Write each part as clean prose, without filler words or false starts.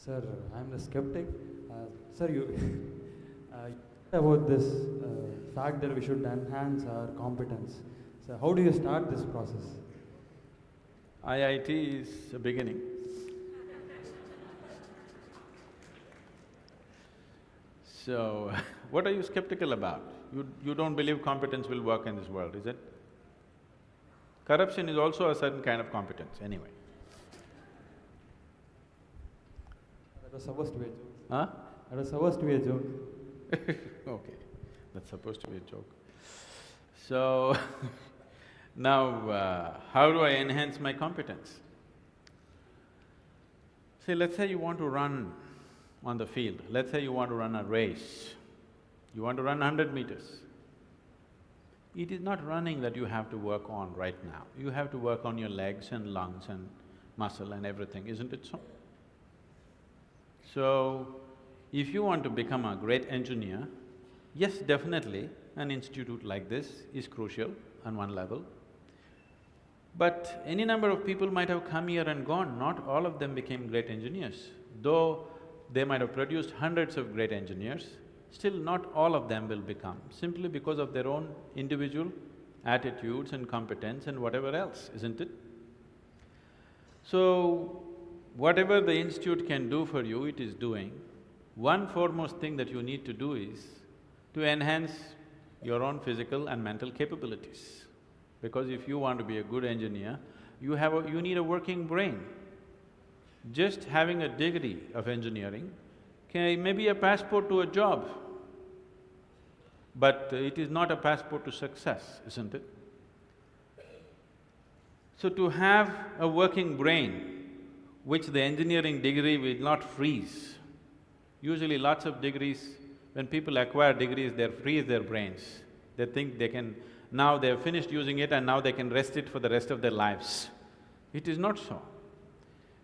Sir, I'm the skeptic. Sir, you about this fact that we should enhance our competence. So, how do you start this process? IIT is a beginning. So, what are you skeptical about? You don't believe competence will work in this world, is it? Corruption is also a certain kind of competence, anyway. That was supposed to be a joke. Huh? That was supposed to be a joke. Okay, that's supposed to be a joke. So, now, how do I enhance my competence? See, let's say you want to run on the field, let's say you want to run a race, you want to run 100 meters. It is not running that you have to work on right now, you have to work on your legs and lungs and muscle and everything, isn't it so? So, if you want to become a great engineer, yes, definitely an institute like this is crucial on one level. But any number of people might have come here and gone, not all of them became great engineers. Though they might have produced hundreds of great engineers, still not all of them will become, simply because of their own individual attitudes and competence and whatever else, isn't it? So, whatever the institute can do for you, it is doing. One foremost thing that you need to do is to enhance your own physical and mental capabilities. Because if you want to be a good engineer, you need a working brain. Just having a degree of engineering may be a passport to a job, but it is not a passport to success, isn't it? So to have a working brain, which the engineering degree will not freeze. Usually lots of degrees, when people acquire degrees, they freeze their brains. They think they can… now they've finished using it and now they can rest it for the rest of their lives. It is not so.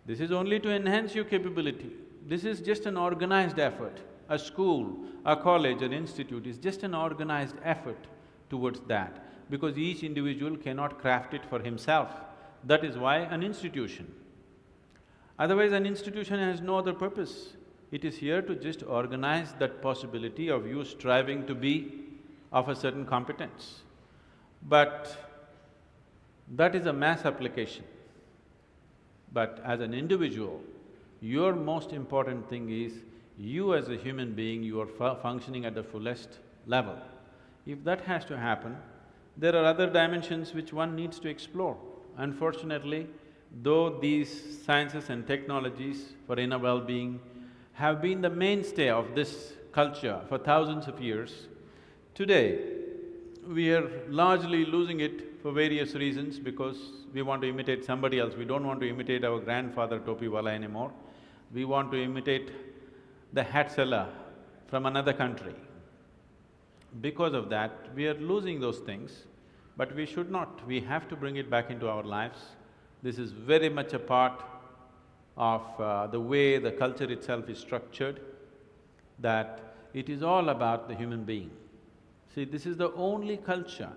This is only to enhance your capability. This is just an organized effort. A school, a college, an institute is just an organized effort towards that, because each individual cannot craft it for himself. That is why an institution. Otherwise, an institution has no other purpose. It is here to just organize that possibility of you striving to be of a certain competence. But that is a mass application. But as an individual, your most important thing is you as a human being, you are functioning at the fullest level. If that has to happen, there are other dimensions which one needs to explore. Unfortunately, though these sciences and technologies for inner well-being have been the mainstay of this culture for thousands of years, today we are largely losing it for various reasons, because we want to imitate somebody else. We don't want to imitate our grandfather Topiwala anymore. We want to imitate the hat seller from another country. Because of that, we are losing those things, but we should not. We have to bring it back into our lives. This is very much a part of the way the culture itself is structured, that it is all about the human being. See, this is the only culture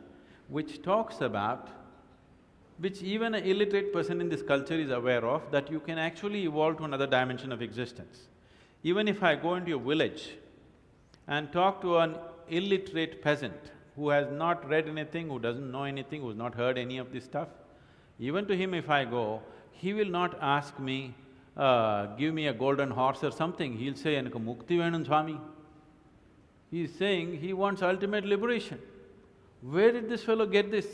which talks about, which even an illiterate person in this culture is aware of, that you can actually evolve to another dimension of existence. Even if I go into a village and talk to an illiterate peasant who has not read anything, who doesn't know anything, who's not heard any of this stuff, even to him if I go, he will not ask me, give me a golden horse or something, he'll say, "Enakku mukti venum Swami." He's saying he wants ultimate liberation. Where did this fellow get this?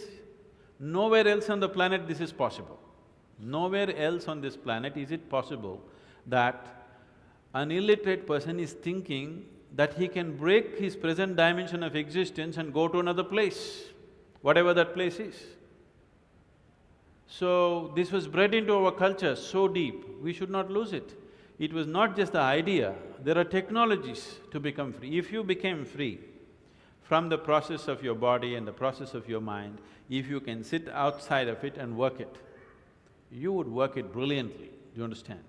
Nowhere else on the planet this is possible. Nowhere else on this planet is it possible that an illiterate person is thinking that he can break his present dimension of existence and go to another place, whatever that place is. So, this was bred into our culture so deep, we should not lose it. It was not just the idea, there are technologies to become free. If you became free from the process of your body and the process of your mind, if you can sit outside of it and work it, you would work it brilliantly, do you understand?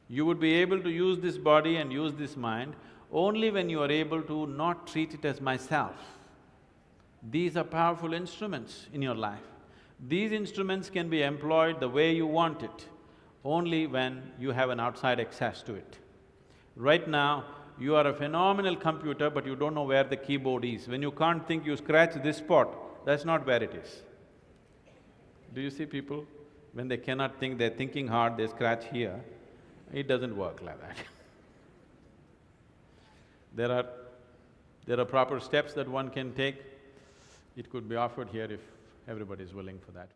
You would be able to use this body and use this mind only when you are able to not treat it as myself. These are powerful instruments in your life. These instruments can be employed the way you want it. only when you have an outside access to it. Right now, you are a phenomenal computer, but you don't know where the keyboard is. When you can't think, you scratch this spot, that's not where it is. Do you see people? When they cannot think, they're thinking hard, they scratch here. It doesn't work like that. There are proper steps that one can take. It could be offered here if everybody is willing for that.